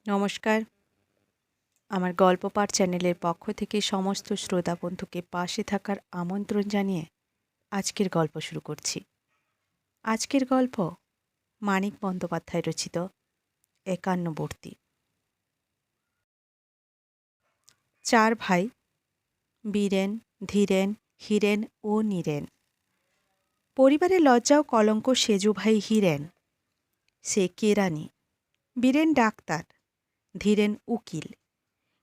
নমস্কার। আমার গল্প পাঠ চ্যানেলের পক্ষ থেকে সমস্ত শ্রোতা বন্ধুকে পাশে থাকার আমন্ত্রণ জানিয়ে আজকের গল্প শুরু করছি। আজকের গল্প মানিক বন্দ্যোপাধ্যায় রচিত একান্নবর্তী। 4 ভাই, বীরেন, ধীরেন, হীরেন ও নীরেন। পরিবারের লজ্জা ও কলঙ্ক সেজু ভাই হীরেন। সে কেরানি। বীরেন ডাক্তার, ধীরেন উকিল।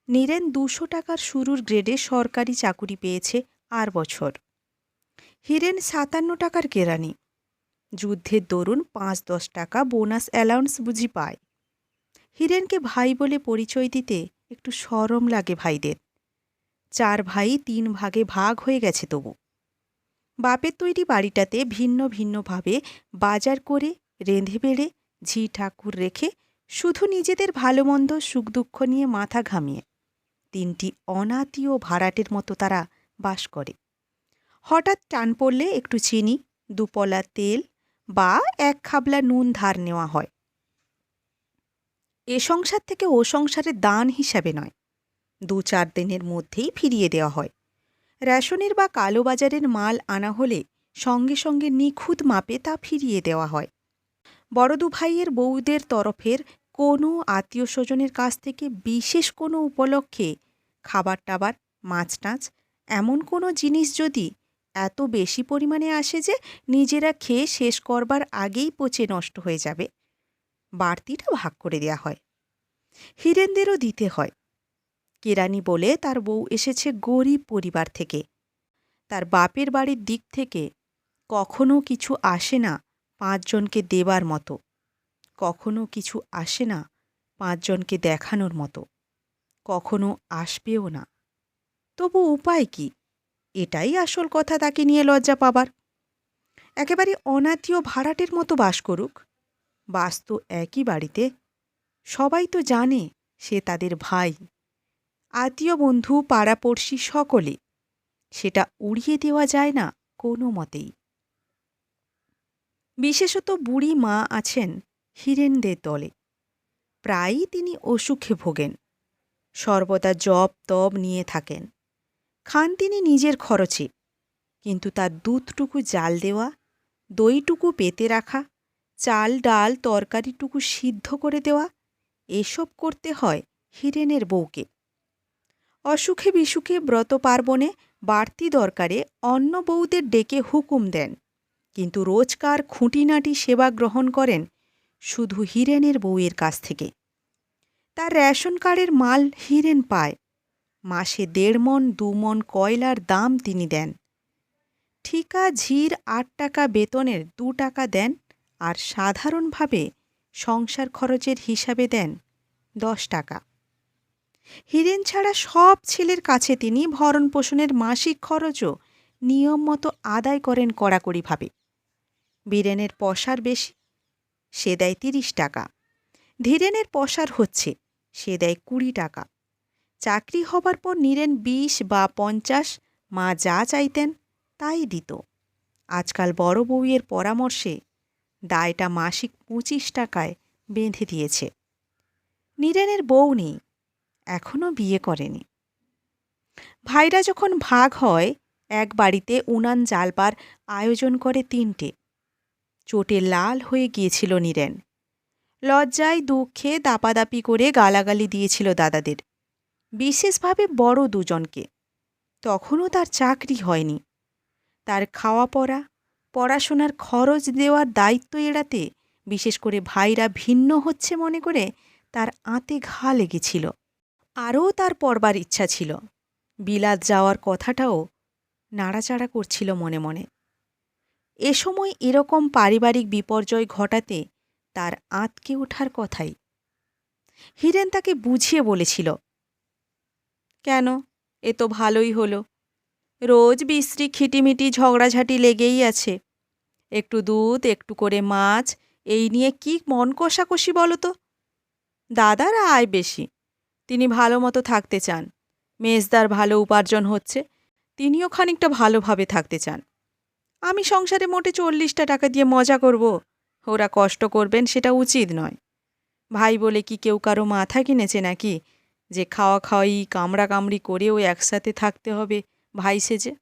নীরেন 200 টাকার শুরুর গ্রেডে সরকারি চাকুরি পেয়েছে আর বছর। হীরেন 57 টাকার কেরানি। যুদ্ধের দরুন 5-10 টাকা বোনাস অ্যালাউন্স বুঝি পায়। হীরেনকে ভাই বলে পরিচয় দিতে একটু শরম লাগে ভাইদের। 4 ভাই 3 ভাগে ভাগ হয়ে গেছে তবু। বাপের তৈরি বাড়িটাতে ভিন্ন ভিন্নভাবে বাজার করে রেঁধে বেড়ে ঝি ঠাকুর রেখে শুধু নিজেদের ভালো মন্দ সুখ দুঃখ নিয়ে মাথা ঘামিয়ে 3টি অনাত্মীয় ভাড়াটের মতো তারা বাস করে। হঠাৎ টান পড়লে একটু চিনি, 2 পলা তেল বা 1 খাবলা নুন ধার নেওয়া হয়। এ সংসার থেকে ও সংসারে দান হিসাবে নয়, 2-4 দিনের মধ্যেই ফিরিয়ে দেওয়া হয়। রেশনের বা কালোবাজারের মাল আনা হলে সঙ্গে সঙ্গে নিখুঁত মাপে তা ফিরিয়ে দেওয়া হয়। বড় 2 ভাইয়ের বউদের তরফের কোনো আত্মীয় স্বজনের কাছ থেকে বিশেষ কোনো উপলক্ষে খাবার টাবার, মাছ টাছ এমন কোনো জিনিস যদি এত বেশি পরিমাণে আসে যে নিজেরা খেয়ে শেষ করবার আগেই পচে নষ্ট হয়ে যাবে, বাড়তিটা ভাগ করে দেয়া হয়। হীরেনদেরও দিতে হয়। কেরানি বলে তার বউ এসেছে গরিব পরিবার থেকে। তার বাপের বাড়ির দিক থেকে কখনো কিছু আসে না 5 জনকে দেবার মতো, কখনো কিছু আসে না 5 জনকে দেখানোর মতো, কখনো আসবেও না। তবু উপায় কি? এটাই আসল কথা তাকে নিয়ে লজ্জা পাবার। একেবারে অনাত্মীয় ভাড়াটের মতো বাস করুক, বাস তো একই বাড়িতে। সবাই তো জানে সে তাদের ভাই। আত্মীয় বন্ধু পাড়াপড়শি সকলে। সেটা উড়িয়ে দেওয়া যায় না কোনো মতেই। বিশেষত বুড়ি মা আছেন হীরেনদের দলে। প্রায়ই তিনি অসুখে ভোগেন, সর্বদা জপ তপ নিয়ে থাকেন। খান তিনি নিজের খরচে, কিন্তু তার দুধটুকু জাল দেওয়া, দইটুকু পেতে রাখা, চাল ডাল তরকারিটুকু সিদ্ধ করে দেওয়া, এসব করতে হয় হীরেনের বউকে। অসুখে বিসুখে ব্রত পার্বণে বাড়তি দরকারে অন্য বউদের ডেকে হুকুম দেন, কিন্তু রোজকার খুঁটিনাটি সেবা গ্রহণ করেন শুধু হীরেনের বউয়ের কাছ থেকে। তার রেশন কার্ডের মাল হীরেন পায়। মাসে 1.5 মণ 2 মণ কয়লার দাম তিনি দেন। ঠিকা ঝির 8 টাকা বেতনের 2 টাকা দেন, আর সাধারণভাবে সংসার খরচের হিসাবে দেন 10 টাকা। হীরেন ছাড়া সব ছেলের কাছে তিনি ভরণ পোষণের মাসিক খরচও নিয়ম মতো আদায় করেন কড়াকড়িভাবে। বীরেনের পসার বেশি, সে দেয় 30 টাকা। ধীরেনের পসার হচ্ছে, সে দেয় 20 টাকা। চাকরি হবার পর নীরেন 20 বা 50 মা যা চাইতেন তাই দিত। আজকাল বড় বউয়ের পরামর্শে দায়টা মাসিক 25 টাকায় বেঁধে দিয়েছে। নীরেনের বউ নেই, এখনও বিয়ে করেনি। ভাইরা যখন ভাগ হয় এক বাড়িতে উনান জ্বালবার আয়োজন করে 3টে। চোটে লাল হয়ে গিয়েছিল নীরেন। লজ্জায় দুঃখে দাপাদাপি করে গালাগালি দিয়েছিল দাদাদের, বিশেষভাবে বড় 2 জনকে। তখনও তার চাকরি হয়নি। তার খাওয়া পড়া, পড়াশোনার খরচ দেওয়ার দায়িত্ব এড়াতে বিশেষ করে ভাইরা ভিন্ন হচ্ছে মনে করে তার আঁতে ঘা লেগেছিল। আরও তার পড়বার ইচ্ছা ছিল। বিলাত যাওয়ার কথাটাও নাড়াচাড়া করছিল মনে মনে। এ সময় এরকম পারিবারিক বিপর্যয় ঘটাতে তার আঁতকে ওঠার কথাই। হীরেন তাকে বুঝিয়ে বলেছিল, কেন, এ তো ভালোই হলো। রোজ বিশ্রী খিটিমিটি ঝগড়াঝাটি লেগেই আছে। একটু দুধ, একটু করে মাছ, এই নিয়ে কি মন কষাকষি বলো তো? দাদার আয় বেশি, তিনি ভালো মতো থাকতে চান। মেজদার ভালো উপার্জন হচ্ছে, তিনিও খানিকটা ভালোভাবে থাকতে চান। আমি সংসারে মোটে 40টা টাকা দিয়ে মজা করব, ওরা কষ্ট করবেন সেটা উচিত নয়। ভাই বলে কি কেউ কারো মাথা কিনেছে নাকি যে খাওয়া খাওয়াই কামড়া কামড়ি করেও একসাথে থাকতে হবে ভাই সেজে?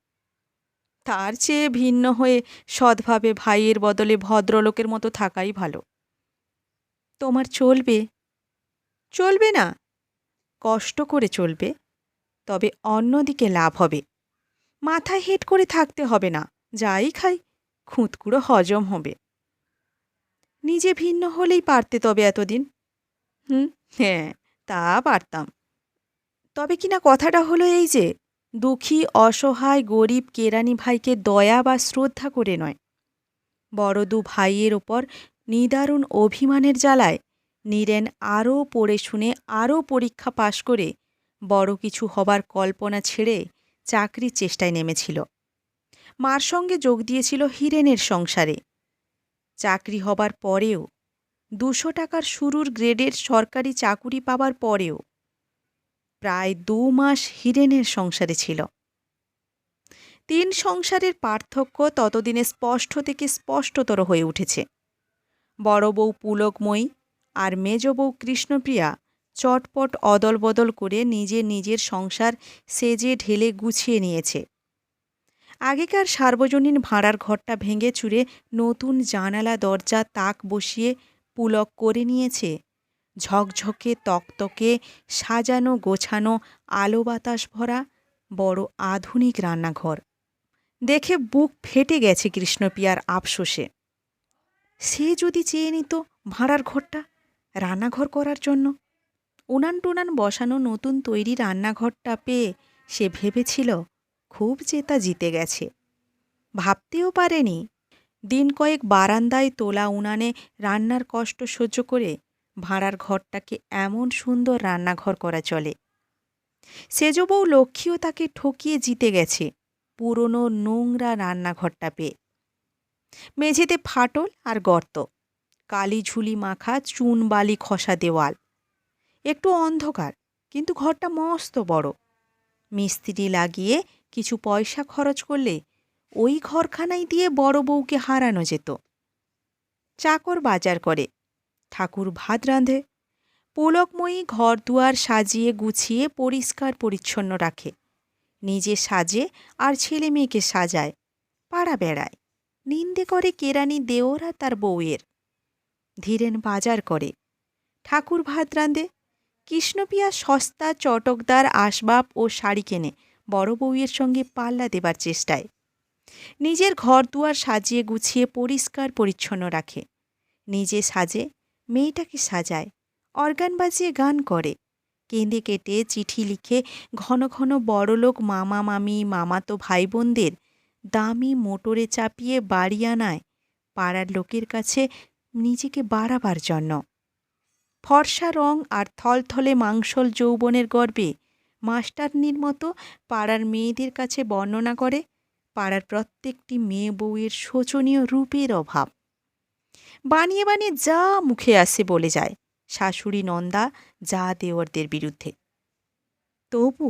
তার চেয়ে ভিন্ন হয়ে সৎভাবে ভাইয়ের বদলে ভদ্রলোকের মতো থাকাই ভালো। তোমার চলবে? চলবে না, কষ্ট করে চলবে, তবে অন্যদিকে লাভ হবে। মাথায় হেট করে থাকতে হবে না, যাই খাই খুঁতকুড়ো হজম হবে। নিজে ভিন্ন হলেই পারতে তবে এতদিন। হুম, হ্যাঁ, তা পারতাম। তবে কিনা কথাটা হলো এই যে, দুঃখী অসহায় গরিব কেরানি ভাইকে দয়া বা শ্রদ্ধা করে নয়, বড় দু ভাইয়ের ওপর নিদারুণ অভিমানের জ্বালায় নীরেন আরও পড়ে শুনে আরও পরীক্ষা পাশ করে বড় কিছু হবার কল্পনা ছেড়ে চাকরির চেষ্টায় নেমেছিল। মার সঙ্গে যোগ দিয়েছিল হীরেনের সংসারে। চাকরি হবার পরেও, 200 টাকার শুরুর গ্রেডের সরকারি চাকুরি পাবার পরেও প্রায় 2 মাস হীরেনের সংসারে ছিল। 3 সংসারের পার্থক্য ততদিনে স্পষ্ট থেকে স্পষ্টতর হয়ে উঠেছে। বড় বউ পুলকময়ী আর মেজ বউ কৃষ্ণপ্রিয়া চটপট অদল বদল করে নিজের সংসার সেজে ঢেলে গুছিয়ে নিয়েছে। আগেকার সার্বজনীন ভাড়ার ঘরটা ভেঙে চুরে নতুন জানালা দরজা তাক বসিয়ে পুলক করে নিয়েছে ঝকঝকে তকতকে সাজানো গোছানো আলো বাতাস ভরা বড় আধুনিক রান্নাঘর। দেখে বুক ফেটে গেছে কৃষ্ণপ্রিয়ার আফসোসে। সে যদি চেয়ে নিত ভাড়ার ঘরটা রান্নাঘর করার জন্য। উনান টুনান বসানো নতুন তৈরি রান্নাঘরটা পেয়ে সে ভেবেছিল খুব যে তা জিতে গেছে। ভাবতেও পারেনি দিন কয়েক বারান্দায় তোলা উনানে রান্নার কষ্ট সহ্য করে ভাড়ার ঘরটাকে এমন সুন্দর রান্নাঘর করা চলে। সেজ বউ লক্ষ্মীও তাকে ঠকিয়ে জিতে গেছে পুরনো নোংরা রান্নাঘরটা পেয়ে। মেঝেতে ফাটল আর গর্ত, কালি ঝুলি মাখা চুন বালি খসা দেওয়াল, একটু অন্ধকার, কিন্তু ঘরটা মস্ত বড়। মিস্ত্রি লাগিয়ে কিছু পয়সা খরচ করলে ওই ঘরখানাই দিয়ে বড় বউকে হারানো যেত। চাকর বাজার করে, ঠাকুর ভাত রাঁধে, পুলকময়ী ঘর দুয়ার সাজিয়ে গুছিয়ে পরিষ্কার পরিচ্ছন্ন রাখে, নিজে সাজে আর ছেলে মেয়েকে সাজায়, পাড়া বেড়ায়, নিন্দে করে কেরানি দেওরা তার বউয়ের। ধীরেন বাজার করে, ঠাকুর ভাত রাঁধে, কৃষ্ণপ্রিয়া সস্তা চটকদার আসবাব ও শাড়ি কেনে বড় বউয়ের সঙ্গে পাল্লা দেবার চেষ্টায়। নিজের ঘর দুয়ার সাজিয়ে গুছিয়ে পরিষ্কার পরিচ্ছন্ন রাখে, নিজে সাজে, মেয়েটাকে সাজায়, অর্গান বাজিয়ে গান করে, কেঁদে কেটে চিঠি লিখে ঘন ঘন বড়লোক মামা মামি মামাতো ভাই বোনদের দামি মোটরে চাপিয়ে বাড়ি আনায় পাড়ার লোকের কাছে নিজেকে বাড়াবার জন্য। ফর্সা রং আর থলথলে মাংসল যৌবনের গর্বে মাস্টারনির মতো পাড়ার মেয়েদের কাছে বর্ণনা করে পাড়ার প্রত্যেকটি মেয়ে বউয়ের শোচনীয় রূপের অভাব। বানিয়ে বানিয়ে যা মুখে আসে বলে যায় শাশুড়ি নন্দা যা দেওরদের বিরুদ্ধে। তবু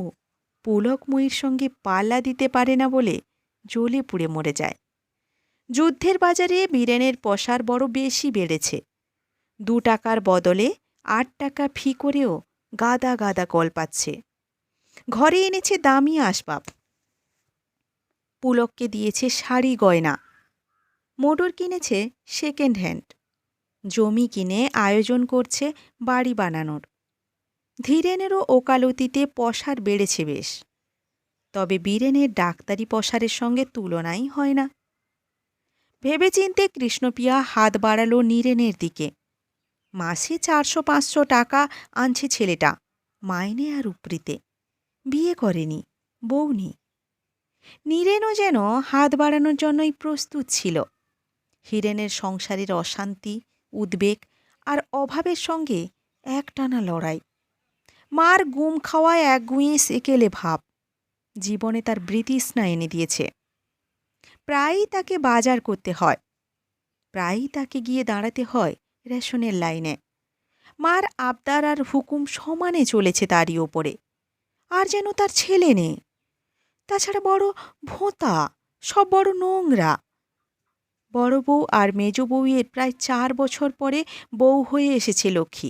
পুলকময়ীর সঙ্গে পাল্লা দিতে পারে না বলে জ্বলে পুড়ে মরে যায়। যুদ্ধের বাজারে বীরেনের পসার বড় বেশি বেড়েছে। 2 টাকার বদলে 8 টাকা ফি করেও গাদা গাদা কল পাচ্ছে। ঘরে এনেছে দামি আসবাব, পুলককে দিয়েছে শাড়ি গয়না, মোটর কিনেছে সেকেন্ড হ্যান্ড, জমি কিনে আয়োজন করছে বাড়ি বানানোর। ধীরেনেরও ওকালতিতে পসার বেড়েছে বেশ, তবে বীরেনের ডাক্তারি পসারের সঙ্গে তুলনাই হয় না। ভেবেচিন্তে কৃষ্ণপ্রিয়া হাত বাড়ালো নীরেনের দিকে। মাসে 400-500 টাকা আনছে ছেলেটা, মাইনে আর উপরিতে। বিয়ে করেনি, বউ নেই। নীরেনও যেন হাত বাড়ানোর জন্যই প্রস্তুত ছিল। হীরেনের সংসারের অশান্তি, উদ্বেগ আর অভাবের সঙ্গে একটানা লড়াই। মার গুম খাওয়ায় একগুঁয়ে সেকেলে ভাব জীবনে তার বৃতৃষ্ণা এনে দিয়েছে। প্রায়ই তাকে বাজার করতে হয়, প্রায়ই তাকে গিয়ে দাঁড়াতে হয় রেশনের লাইনে। মার আবদার আর হুকুম সমানে চলেছে তারই ওপরে। আর যেন তার ছেলে নেই। তাছাড়া বড় ভোঁতা, সব বড় নোংরা। বড় বউ আর মেজ বউয়ের প্রায় 4 বছর পরে বউ হয়ে এসেছে লক্ষ্মী।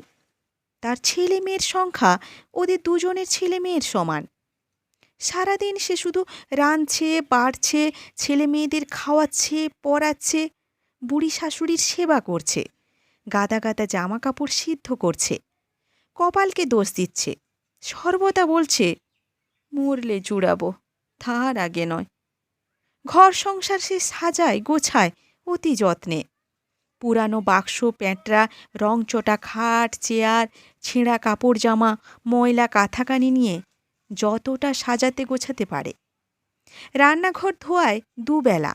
তার ছেলে মেয়ের সংখ্যা ওদের দুজনের ছেলে মেয়ের সমান। সারাদিন সে শুধু রাঁধছে, বাড়ছে, ছেলে মেয়েদের খাওয়াচ্ছে, পরাচ্ছে, বুড়ি শাশুড়ির সেবা করছে, গাদা গাদা জামা কাপড় সিদ্ধ করছে, কপালকে দোষ দিচ্ছে, সর্বদা বলছে মরলে জুড়াবো, তার আগে নয়। ঘর সংসার সে সাজায় গোছায় অতি যত্নে। পুরানো বাক্স, প্যাঁটরা, রংচটা খাট, চেয়ার, ছেঁড়া কাপড় জামা, ময়লা কাঁথাকানি নিয়ে যতটা সাজাতে গোছাতে পারে। রান্নাঘর ধোয়ায় দুবেলা।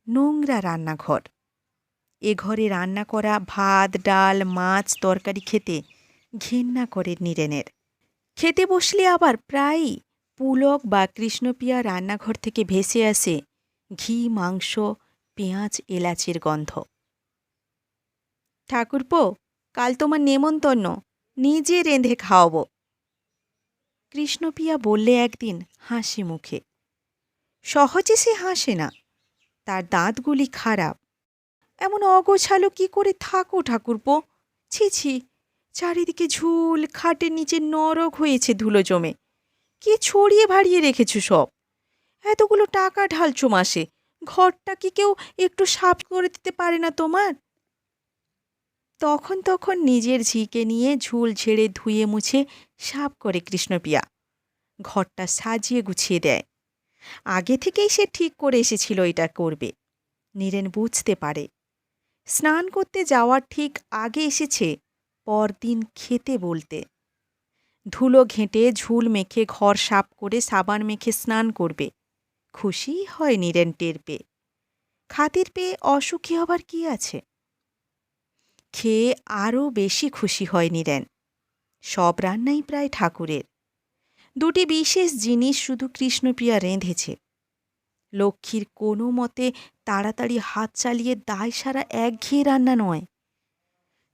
নোংরা রান্নাঘর। এ ঘরে রান্না করা ভাত, ডাল, মাছ, তরকারি খেতে ঘেন্না করে নীরেনের। খেতে বসলে আবার প্রায়ই পুলক বা কৃষ্ণপিয়া রান্নাঘর থেকে ভেসে আসে ঘি, মাংস, পেঁয়াজ, এলাচের গন্ধ। ঠাকুরপো, কাল তোমার নেমন্তন্ন, নিজে রেঁধে খাওয়াবো, কৃষ্ণপিয়া বললে একদিন হাসি মুখে। সহজে সে হাসে না, তার দাঁতগুলি খারাপ। এমন অগোছালো কি করে থাকো ঠাকুরপো? ছি ছি, চারিদিকে ঝুল, খাটের নিচে নরক হয়েছে ধুলো জমে। কি ছড়িয়ে ভাড়িয়ে রেখেছো সব? এতগুলো টাকা ঢালছো মাসে, ঘরটা কি কেউ একটু সাফ করে দিতে পারে না তোমার? তখন তখন নিজের ঝিকে নিয়ে ঝুল ঝেড়ে ধুয়ে মুছে সাফ করে কৃষ্ণপিয়া। ঘরটা সাজিয়ে গুছিয়ে দেয়। আগে থেকেই সে ঠিক করে এসেছিল এটা করবে। নীরেন বুঝতে পারে। স্নান করতে যাওয়ার ঠিক আগে এসেছে পরদিন খেতে বলতে। ধুলো ঘেঁটে ঝুল মেখে ঘর সাফ করে সাবান মেখে স্নান করবে। খুশিই হয় নীরেন টের পেয়ে। খাতির পেয়ে অসুখী হবার কি আছে? খেয়ে আরও বেশি খুশি হয় নীরেন। সব রান্নাই প্রায় ঠাকুরের। দুটি বিশেষ জিনিস শুধু কৃষ্ণপ্রিয়া রেঁধেছে। লক্ষ্মীর কোনো মতে তাড়াতাড়ি হাত চালিয়ে দায় সারা একঘেয়ে রান্না নয়।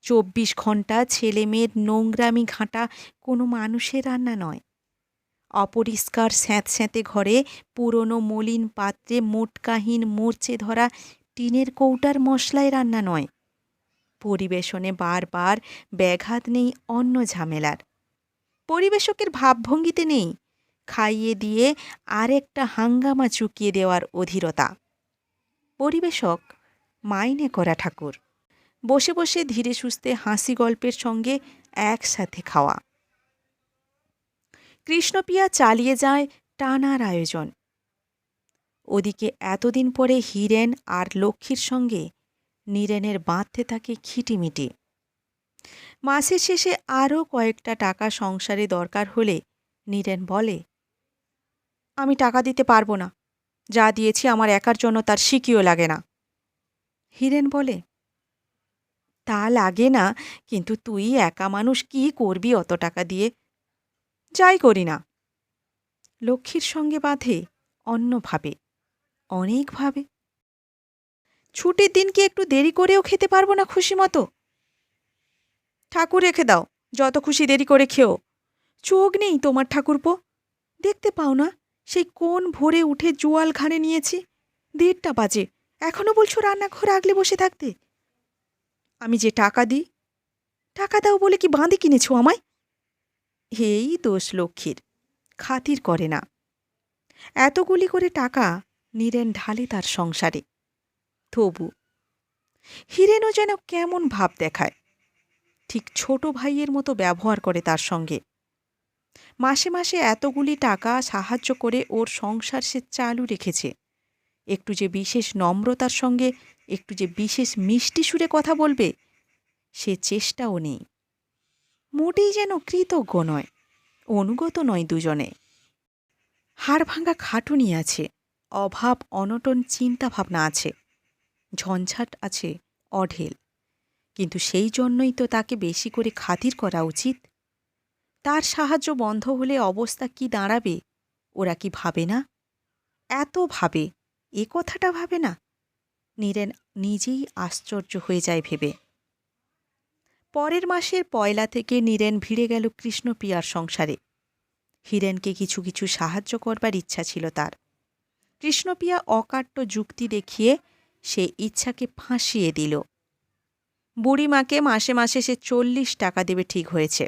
২৪ ঘণ্টা ছেলে মেয়ের নোংরামি ঘাঁটা কোনো মানুষের রান্না নয়। অপরিষ্কার স্যাঁতস্যাঁতে ঘরে পুরনো মলিন পাত্রে মোটকাহীন মরচে ধরা টিনের কৌটার মশলায় রান্না নয়। পরিবেশনে বারবার ব্যাঘাত নেই অন্য ঝামেলার। পরিবেশকের ভাবভঙ্গিতে নেই খাইয়ে দিয়ে আরেকটা হাঙ্গামা চুকিয়ে দেওয়ার অধীরতা। পরিবেশক মাইনে করা ঠাকুর। বসে বসে ধীরে সুস্থে হাসি গল্পের সঙ্গে একসাথে খাওয়া। কৃষ্ণপিয়া চালিয়ে যায় টানার আয়োজন। ওদিকে এতদিন পরে হীরেন আর লক্ষ্মীর সঙ্গে নীরেনের বাঁধতে থাকে খিটিমিটি। মাসের শেষে আরও কয়েকটা টাকা সংসারে দরকার হলে নীরেন বলে, আমি টাকা দিতে পারবো না, যা দিয়েছি আমার একার জন্য তার সিকিও লাগে না। হীরেন বলে, তা লাগে না, কিন্তু তুই একা মানুষ কি করবি অত টাকা দিয়ে? যাই করি না। লক্ষ্মীর সঙ্গে বাঁধে অন্যভাবে, অনেকভাবে। ছুটির দিন কি একটু দেরি করেও খেতে পারবো না খুশি মতো? ঠাকুর রেখে দাও, যত খুশি দেরি করে খেও। চোখ নেই তোমার ঠাকুরপো? দেখতে পাও না সেই কোন ভোরে উঠে জোয়াল ঘাড়ে নিয়েছি? ১:৩০ বাজে, এখনো বলছো রান্নাঘর আগলে বসে থাকতে? আমি যে টাকা দিই, টাকা দাও বলে কি বাঁধি কিনেছ আমায়? এই দোষ লক্ষ্মীর, খাতির করে না। এতগুলি করে টাকা নীরেন ঢালে তার সংসারে। তবু হীরেনও যেন কেমন ভাব দেখায়, ঠিক ছোট ভাইয়ের মতো ব্যবহার করে তার সঙ্গে। মাসে মাসে এতগুলি টাকা সাহায্য করে ওর সংসার সে চালু রেখেছে। একটু যে বিশেষ নম্রতার সঙ্গে, একটু যে বিশেষ মিষ্টি সুরে কথা বলবে, সে চেষ্টাও নেই। মোটেই যেন কৃতজ্ঞ নয়, অনুগত নয় দুজনে। হাড় ভাঙা খাটুনি আছে, অভাব অনটন চিন্তাভাবনা আছে, ঝঞ্ঝাট আছে অঢেল। কিন্তু সেই জন্যই তো তাকে বেশি করে খাতির করা উচিত। তার সাহায্য বন্ধ হলে অবস্থা কি দাঁড়াবে ওরা কি ভাবে না? এত ভাবে, এ কথাটা ভাবে না? নীরেন নিজেই আশ্চর্য হয়ে যায় ভেবে। পরের মাসের পয়লা থেকে নীরেন ভিড়ে গেল কৃষ্ণপ্রিয়ার সংসারে। হীরেনকে কিছু কিছু সাহায্য করবার ইচ্ছা ছিল তার। কৃষ্ণপ্রিয়া অকাট্য যুক্তি দেখিয়ে সে ইচ্ছাকে ফাঁসিয়ে দিল। বুড়িমাকে মাসে মাসে সে 40 টাকা দেবে ঠিক হয়েছে।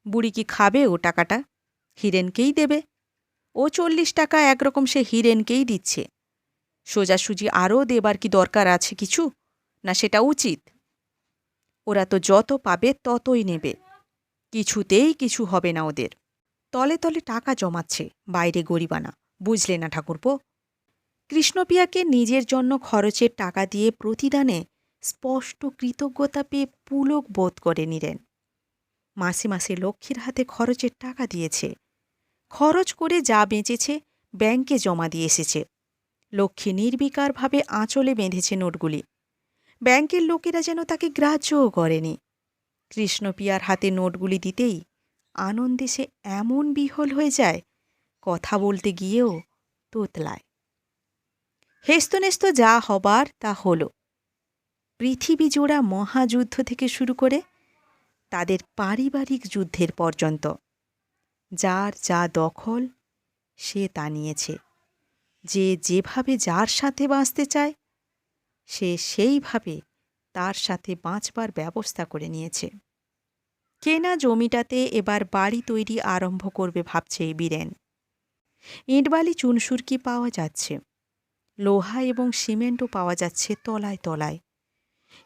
বুড়ি কি খাবে ও টাকাটা? হীরেনকেই দেবে। ও 40 টাকা একরকম সে হীরেনকেই দিচ্ছে। সোজাসুজি আরও দেবার কি দরকার আছে কিছু? না সেটা উচিত? ওরা তো যত পাবে ততই নেবে, কিছুতেই কিছু হবে না ওদের। তলে তলে টাকা জমাচ্ছে, বাইরে গরিবানা, বুঝলে না ঠাকুরপো? কৃষ্ণপিয়াকে নিজের জন্য খরচের টাকা দিয়ে প্রতিদানে স্পষ্ট কৃতজ্ঞতা পেয়ে পুলক বোধ করে নিলেন। মাসে মাসে লক্ষ্মীর হাতে খরচের টাকা দিয়েছে, খরচ করে যা বেঁচেছে ব্যাংকে জমা দিয়ে এসেছে। লক্ষ্মী নির্বিকারভাবে আঁচলে বেঁধেছে নোটগুলি। ব্যাংকের লোকেরা যেন তাকে গ্রাহ্যও করেনি। কৃষ্ণপিয়ার হাতে নোটগুলি দিতেই আনন্দে সে এমন বিহ্বল হয়ে যায়, কথা বলতে গিয়েও তোতলায়। হেস্তনেস্ত যা হবার তা হল। পৃথিবী জোড়া মহাযুদ্ধ থেকে শুরু করে তাদের পারিবারিক যুদ্ধের পর্যন্ত যার যা দখল সে তা নিয়েছে। যে যেভাবে যার সাথে বাঁচতে চায় সে সেইভাবে তার সাথে বাঁচবার ব্যবস্থা করে নিয়েছে। কেনা জমিটাতে এবার বাড়ি তৈরি আরম্ভ করবে ভাবছে এই বীরেন। ইটবালি চুনসুরকি পাওয়া যাচ্ছে, লোহা এবং সিমেন্টও পাওয়া যাচ্ছে তলায় তলায়।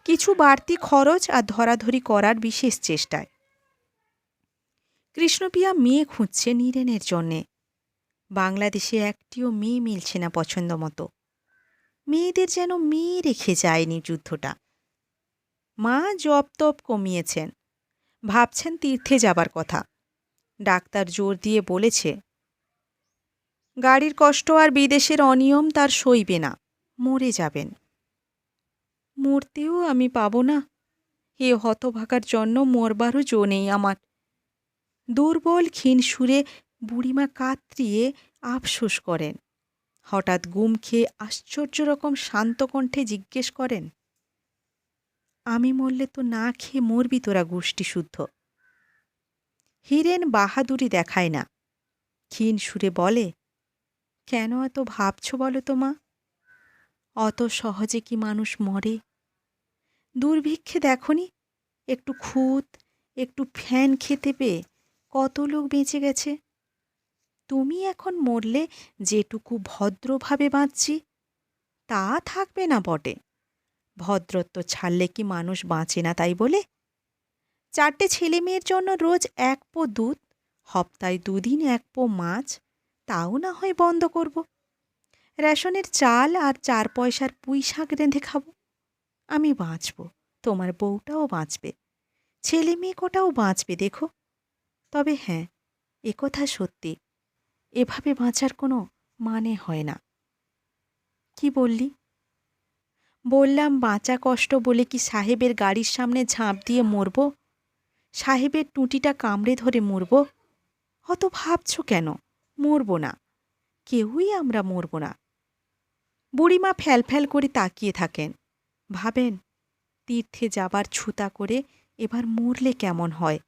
কিছু বাড়তি খরচ আর ধরাধরি করার বিশেষ চেষ্টায়। কৃষ্ণপিয়া মেয়ে খুঁজছে নীরেনের জন্যে। বাংলাদেশে একটিও মেয়ে মিলছে না পছন্দ মতো। মেয়েদের যেন মেয়ে রেখে যায়নি যুদ্ধটা। মা জপ তপ কমিয়েছেন, ভাবছেন তীর্থে যাবার কথা। ডাক্তার জোর দিয়ে বলেছে গাড়ির কষ্ট আর বিদেশের অনিয়ম তার সইবে না, মরে যাবেন। মরতেও আমি পাব না? এ হতভাগার জন্য মরবারও জো নেই আমার। দুর্বল ক্ষীণ সুরে বুড়িমা কাতরিয়ে আফসোস করেন। হঠাৎ গুম খেয়ে আশ্চর্য রকম শান্ত কণ্ঠে জিজ্ঞেস করেন, আমি মরলে তো না খেয়ে মরবি তোরা গোষ্ঠী শুদ্ধ। হীরেন বাহাদুরি দেখায় না, ক্ষীণ সুরে বলে, কেন এত ভাবছ বলো তো মা? অত সহজে কি মানুষ মরে? দুর্ভিক্ষে দেখনি, একটু খুঁত একটু ফ্যান খেতে পেয়ে কত লোক বেঁচে গেছে। তুমি এখন মরলে যেটুকু ভদ্রভাবে বাঁচছি তা থাকবে না বটে। ভদ্রত্ব ছাড়লে কি মানুষ বাঁচে না তাই বলে? 4টে ছেলে মেয়ের জন্য রোজ 1 পো দুধ, হপ্তায় 2 দিন 1 পো মাছ, তাও না হয় বন্ধ করব। রেশনের চাল আর 4 পয়সার পুঁই শাক রেঁধে খাব। আমি বাঁচব, তোমার বউটাও বাঁচবে, ছেলে মেয়ে কটাও বাঁচবে দেখো। তবে হ্যাঁ, একথা সত্যি, এভাবে বাঁচার কোনো মানে হয় না। কি বললি? বললাম বাঁচা কষ্ট বলে কি সাহেবের গাড়ির সামনে ঝাঁপ দিয়ে মরব? সাহেবের টুঁটিটা কামড়ে ধরে মরব? অত ভাবছ কেন? মরব না, কেউই আমরা মরব না। বুড়িমা ফ্যালফ্যাল করে তাকিয়ে থাকেন, ভাবেন তীর্থে যাবার ছুতা করে এবার মরলে কেমন হয়।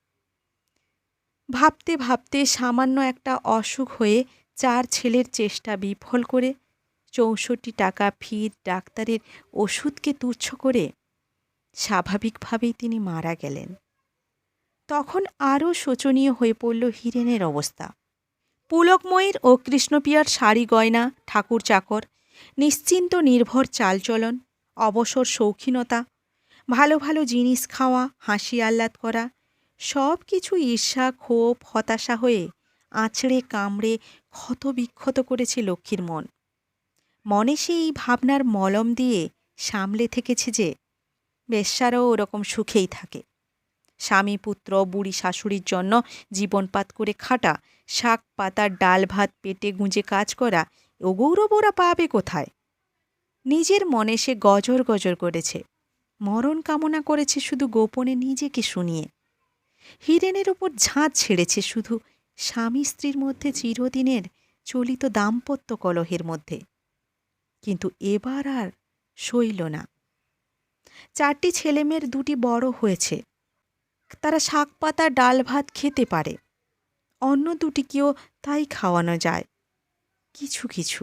ভাবতে ভাবতে সামান্য একটা অসুখ হয়ে 4 ছেলের চেষ্টা বিফল করে 64 টাকা ফির ডাক্তারের ওষুধকে তুচ্ছ করে স্বাভাবিকভাবেই তিনি মারা গেলেন। তখন আরও শোচনীয় হয়ে পড়ল হীরেনের অবস্থা। পুলকময়ীর ও কৃষ্ণপিয়ার শাড়ি গয়না, ঠাকুর চাকর, নিশ্চিন্ত নির্ভর চালচলন, অবসর শৌখিনতা, ভালো ভালো জিনিস খাওয়া, হাসি আহ্লাদ করা, সব কিছু ঈর্ষা ক্ষোভ হতাশা হয়ে আঁচড়ে কামড়ে ক্ষতবিক্ষত করেছে লক্ষ্মীর মন। মনে সে এই ভাবনার মলম দিয়ে সামলে থেকেছে যে বেশ্যারাও ওরকম সুখেই থাকে। স্বামী পুত্র বুড়ি শাশুড়ির জন্য জীবনপাত করে খাটা, শাক পাতার ডাল ভাত পেটে গুঁজে কাজ করা, ও গৌরব ওরা পাবে কোথায়? নিজের মনে সে গজর গজর করেছে, মরণ কামনা করেছে শুধু গোপনে নিজেকে শুনিয়ে। হীরেনের উপর ঝাঁজ ছেড়েছে শুধু স্বামী স্ত্রীর মধ্যে চিরদিনের চলিত দাম্পত্য কলহের মধ্যে। কিন্তু এবার আর সইল না। 4টি ছেলেমেয়ের 2টি বড় হয়েছে, তারা শাক পাতা ডাল ভাত খেতে পারে, অন্য 2টিকেও তাই খাওয়ানো যায় কিছু কিছু।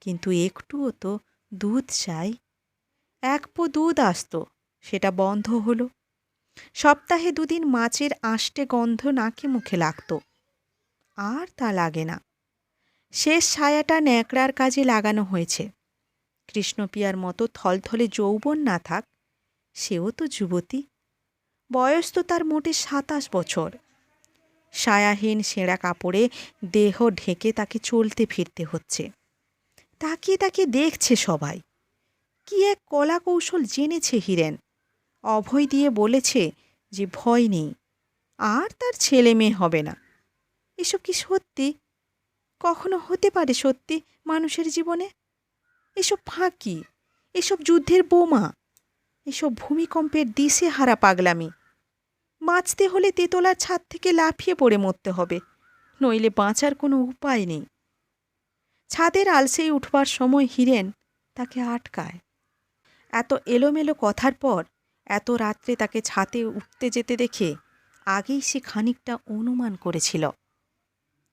কিন্তু একটুও তো দুধ চাই। 1 পো দুধ আসত, সেটা বন্ধ হলো। সপ্তাহে 2 দিন মাছের আষ্টে গন্ধ নাকে মুখে লাগত। আর তা লাগে না। শেষ ছায়াটা ন্যাকড়ার কাজে লাগানো হয়েছে। কৃষ্ণপিয়ার মতো থলথলে যৌবন না থাক, সেও তো যুবতী। বয়স তো তার মোটে 27 বছর। ছায়াহীন ছেঁড়া কাপড়ে দেহ ঢেকে তাকে চলতে ফিরতে হচ্ছে। তাকিয়ে তাকিয়ে দেখছে সবাই। কি এক কলা কৌশল জেনেছে হীরেন। অভয় দিয়ে বলেছে যে ভয় নেই, আর তার ছেলে মেয়ে হবে না। এসব কি সত্যি? কখনো হতে পারে সত্যি মানুষের জীবনে? এসব ফাঁকি, এসব যুদ্ধের বোমা, এসব ভূমিকম্পের দিশেহারা পাগলামি। বাঁচতে হলে তেতলার ছাদ থেকে লাফিয়ে পড়ে মরতে হবে, নইলে বাঁচার কোনো উপায় নেই। ছাদের আলসেই উঠবার সময় হীরেন তাকে আটকায়। এত এলোমেলো কথার পর এত রাত্রে তাকে ছাদে উঠতে যেতে দেখে আগেই সে খানিকটা অনুমান করেছিল।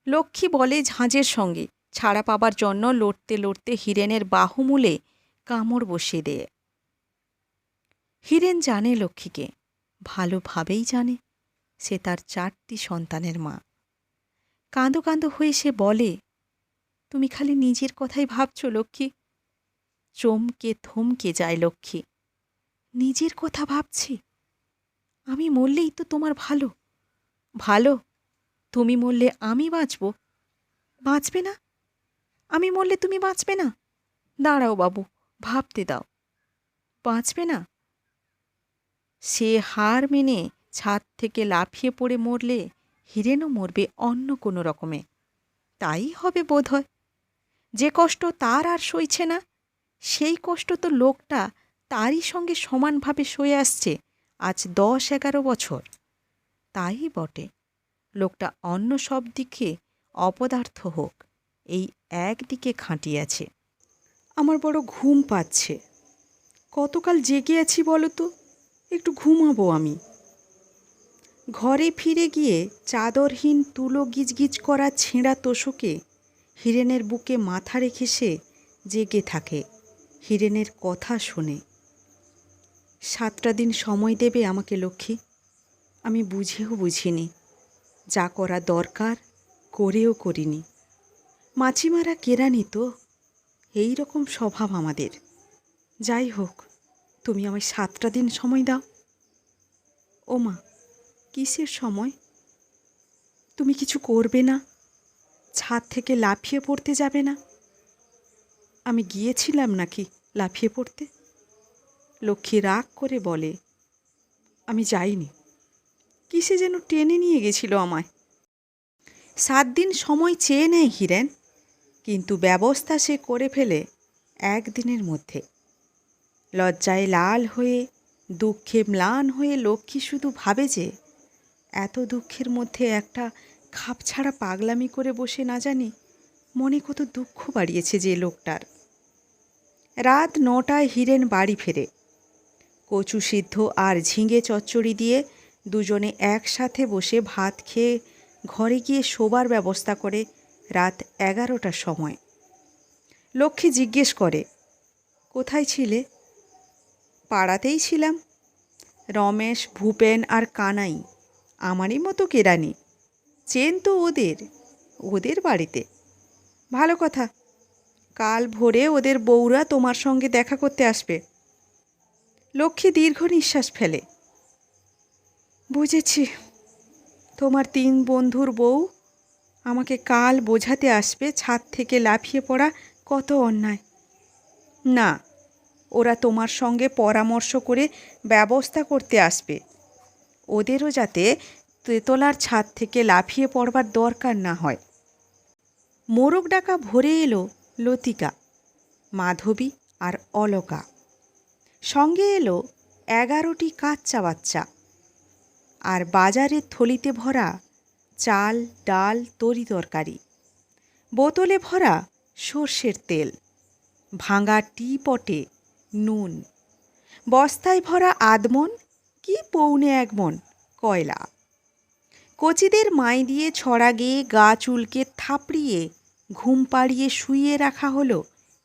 লক্ষ্মী বলে ঝাঁঝের সঙ্গে ছাড়া পাবার জন্য লড়তে লড়তে হীরেনের বাহুমূলে কামড় বসিয়ে দেয়। হীরেন জানে লক্ষ্মীকে, ভালোভাবেই জানে। সে তার 4টি সন্তানের মা। কাঁদো কাঁদো হয়ে সে বলে, তুমি খালি নিজের কথাই ভাবছ লক্ষ্মী। চমকে থমকে যায় লক্ষ্মী। নিজের কথা ভাবছি? আমি মরলেই তো তোমার ভালো। ভালো? তুমি মরলে আমি বাঁচব? বাঁচবে না? আমি মরলে তুমি বাঁচবে না? দাঁড়াও বাবু, ভাবতে দাও। বাঁচবে না? সে হার মেনে ছাদ থেকে লাফিয়ে পড়ে মরলে হীরেনও মরবে অন্য কোনো রকমে। তাই হবে বোধহয়। যে কষ্ট তার আর সইছে না, সেই কষ্ট তো লোকটা তারই সঙ্গে সমানভাবে সয়ে আসছে আজ 10-11 বছর। তাই বটে, লোকটা অন্য সব দিকে অপদার্থ হোক, এই একদিকে খাঁটিয়াছে। আমার বড় ঘুম পাচ্ছে। কতকাল জেগে আছি বলো তো? একটু ঘুমাবো আমি। ঘরে ফিরে গিয়ে চাদরহীন তুলো গিজগিজ করা ছেঁড়া তোশকে হীরেনের বুকে মাথা রেখে সে জেগে থাকে, হীরেনের কথা শোনে। 7টা দিন সময় দেবে আমাকে লক্ষ্মী। আমি বুঝেও বুঝিনি, যা করা দরকার করেও করিনি। মাছিমারা কেরানি তো, এই রকম স্বভাব আমাদের। যাই হোক, তুমি আমায় 7টা দিন সময় দাও। ও মা, কিসের সময়? তুমি কিছু করবে না? ছাদ থেকে লাফিয়ে পড়তে যাবে না? আমি গিয়েছিলাম নাকি লাফিয়ে পড়তে? লক্ষ্মী রাগ করে বলে, আমি যাইনি। কিসে যেন টেনে নিয়ে গেছিল আমায়। 7 দিন সময় চেয়ে নেয় হীরেন, কিন্তু ব্যবস্থা সে করে ফেলে 1 দিনের মধ্যে। লজ্জায় লাল হয়ে, দুঃখে ম্লান হয়ে লক্ষ্মী শুধু ভাবে যে এত দুঃখের মধ্যে একটা খাপছাড়া পাগলামি করে বসে না জানি মনে কত দুঃখ বাড়িয়েছে যে লোকটার। রাত 9টায় হীরেন বাড়ি ফেরে। কচু সিদ্ধ আর ঝিঙে চচ্চড়ি দিয়ে দুজনে একসাথে বসে ভাত খেয়ে ঘরে গিয়ে শোবার ব্যবস্থা করে রাত 11টার সময়। লক্ষ্মী জিজ্ঞেস করে, কোথায় ছিলে? পাড়াতেই ছিলাম। রমেশ, ভূপেন আর কানাই আমারই মতো কেরানি। চেন তো ওদের, ওদের বাড়িতে। ভালো কথা, কাল ভোরে ওদের বউরা তোমার সঙ্গে দেখা করতে আসবে। লক্ষ্মী দীর্ঘ নিঃশ্বাস ফেলে। বুঝেছি, তোমার 3 বন্ধুর বউ আমাকে কাল বোঝাতে আসবে ছাদ থেকে লাফিয়ে পড়া কত অন্যায়। না, ওরা তোমার সঙ্গে পরামর্শ করে ব্যবস্থা করতে আসবে ওদেরও যাতে তেতলার ছাদ থেকে লাফিয়ে পড়বার দরকার না হয়। মোরগ ডাকা ভরে এলো লতিকা, মাধবী আর অলকা। সঙ্গে এলো 11টি কাচ্চা বাচ্চা, আর বাজারের থলিতে ভরা চাল, ডাল, তরি তরকারি, বোতলে ভরা সর্ষের তেল, ভাঙা টি পটে নুন, বস্তায় ভরা আধমন কি 1.25 মণ কয়লা। কচিদের মাই দিয়ে ছড়া গেয়ে গা চুলকে থাপড়িয়ে ঘুম পাড়িয়ে শুইয়ে রাখা হলো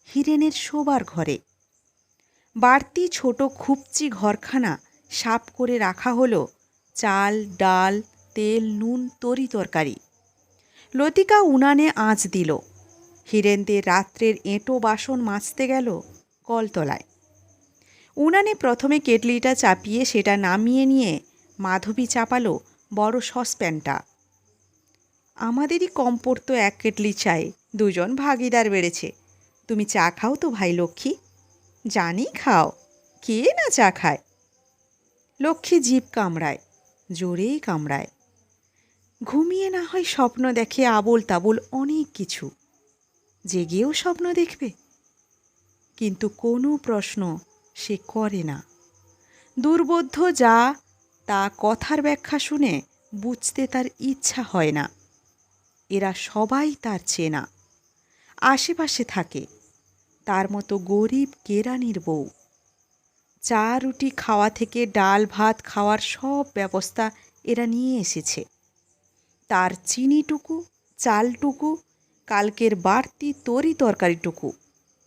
হীরেনের শোবার ঘরে। বাড়তি ছোট খুপচি ঘরখানা সাফ করে রাখা হলো চাল, ডাল, তেল, নুন, তরি তরকারি। লতিকা উনানে আঁচ দিল। হীরেনদের রাত্রের এঁটো বাসন মাজতে গেল কলতলায়। উনানে প্রথমে কেটলিটা চাপিয়ে সেটা নামিয়ে নিয়ে মাধবী চাপালো বড় সসপ্যানটা। আমাদেরই কম পড়তো 1 কেটলি চায়ে, 2 জন ভাগিদার বেড়েছে। তুমি চা খাও তো ভাই লক্ষ্মী? জানি খাও, কে না চা খায়? লক্ষ্মী জিভ কামড়ায়, জোরেই কামড়ায়। ঘুমিয়ে না হয় স্বপ্ন দেখে আবোল তাবোল অনেক কিছু, জেগেও স্বপ্ন দেখবে, কিন্তু কোনো প্রশ্ন সে করে না। দুর্বোধ্য যা তা কথার ব্যাখ্যা শুনে বুঝতে তার ইচ্ছা হয় না। এরা সবাই তার চেনা, আশেপাশে থাকে, তার মতো গরিব কেরানির বউ। চা রুটি খাওয়া থেকে ডাল ভাত খাওয়ার সব ব্যবস্থা এরা নিয়ে এসেছে। তার চিনিটুকু, চালটুকু, কালকের বাড়তি তরি তরকারিটুকু,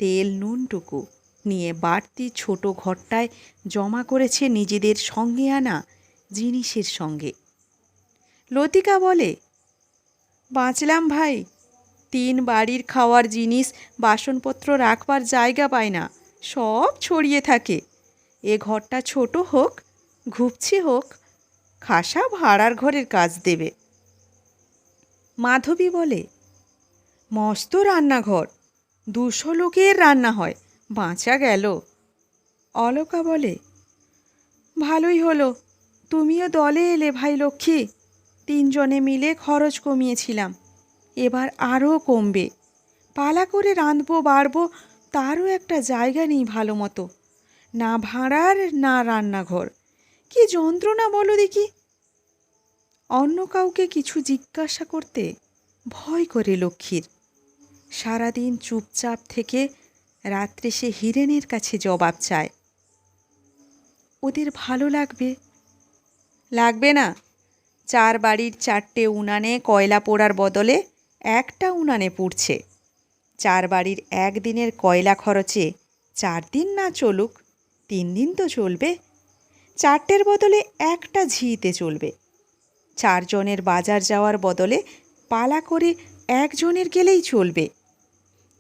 তেল নুনটুকু নিয়ে বাড়তি ছোট ঘরটায় জমা করেছে নিজেদের সঙ্গে আনা জিনিসের সঙ্গে। লতিকা বলে, বাঁচলাম ভাই, 3 বাড়ির খাওয়ার জিনিস বাসনপত্র রাখবার জায়গা পায় না, সব ছড়িয়ে থাকে। এ ঘরটা ছোট হোক, ঘুপছি হোক, খাসা ভাড়ার ঘরের কাজ দেবে। মাধবী বলে, মস্ত রান্নাঘর, 200 লোকের রান্না হয়, বাঁচা গেল। অলকা বলে, ভালোই হলো তুমিও দলে এলে ভাই লক্ষ্মী। 3 জনে মিলে খরচ কমিয়েছিলাম, এবার আরও কমবে। পালা করে রাঁধবো বাড়বো, তারও একটা জায়গা নেই ভালো মতো, না ভাঁড়ার না রান্নাঘর, কি যন্ত্রণা বলো দেখি। অন্য কাউকে কিছু জিজ্ঞাসা করতে ভয় করে লক্ষ্মীর। সারাদিন চুপচাপ থেকে রাত্রে সে হীরেনের কাছে জবাব চায়। ওদের ভালো লাগবে? লাগবে না। 4 বাড়ির 4টে উনানে কয়লা পোড়ার বদলে একটা উনানে পুড়ছে। 4 বাড়ির 1 দিনের কয়লা খরচে 4 দিন না চলুক, 3 দিন তো চলবে। 4টের বদলে একটা ঝিতে চলবে। 4 জনের বাজার যাওয়ার বদলে পালা করে 1 জনের গেলেই চলবে।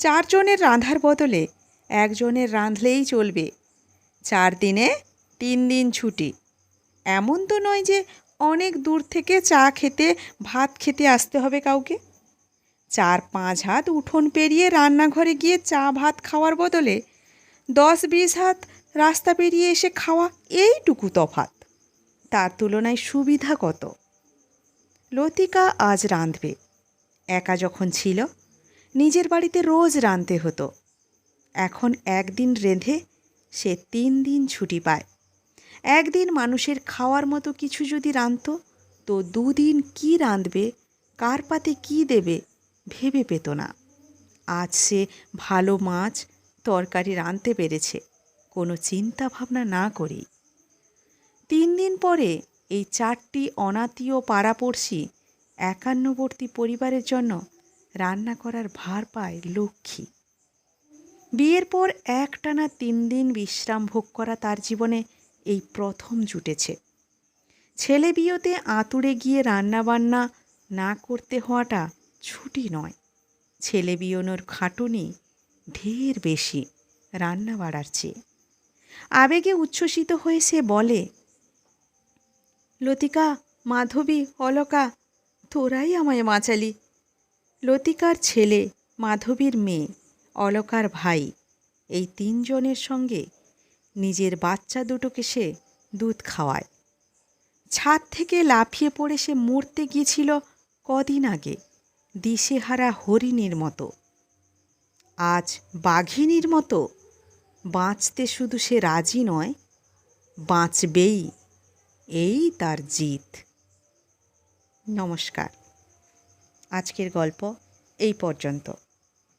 4 জনের রাঁধার বদলে 1 জনের রাঁধলেই চলবে। 4 দিনে 3 দিন ছুটি। এমন তো নয় যে অনেক দূর থেকে চা খেতে ভাত খেতে আসতে হবে কাউকে। 4-5 হাত উঠোন পেরিয়ে রান্নাঘরে গিয়ে চা ভাত খাওয়ার বদলে 10-20 হাত রাস্তা পেরিয়ে এসে খাওয়া, এইটুকু তফাৎ। তার তুলনায় সুবিধা কত। লতিকা আজ রাঁধবে। একা যখন ছিল নিজের বাড়িতে রোজ রাঁধতে হতো। এখন 1 দিন রেঁধে সে 3 দিন ছুটি পায়। 1 দিন মানুষের খাওয়ার মতো কিছু যদি রাঁধত, তো 2 দিন কী রাঁধবে, কার পাতে কী দেবে ভেবে পেত না। আজ সে ভালো মাছ তরকারি রাঁধতে পেরেছে, কোনো চিন্তা ভাবনা না করেই। 3 দিন পরে এই 4টি অনাত্মীয় পাড়াপড়শি একান্নবর্তী পরিবারের জন্য রান্না করার ভার পায় লক্ষ্মী। বিয়ের পর একটানা 3 দিন বিশ্রাম ভোগ করা তার জীবনে এই প্রথম জুটেছে। ছেলে বিয়েতে আঁতুড়ে গিয়ে রান্নাবান্না না করতে হওয়াটা ছুটি নয়। ছেলে বিয়েনোর খাটুনি ঢের বেশি রান্না বাড়ার চেয়ে। আবেগে উচ্ছ্বসিত হয়ে সে বলে, লতিকা, মাধবী, অলকা, তোরাই আমায় বাঁচালি। লতিকার ছেলে, মাধবীর মেয়ে, অলকার ভাই, এই 3 জনের সঙ্গে নিজের বাচ্চা দুটোকে সে দুধ খাওয়ায়। ছাদ থেকে লাফিয়ে পড়ে সে মরতে গিয়েছিল কদিন আগে, দিশেহারা হরিণীর মতো। আজ বাঘিনীর মতো বাঁচতে শুধু সে রাজি নয়, বাঁচবেই, এই তার জিত। নমস্কার। আজকের গল্প এই পর্যন্ত।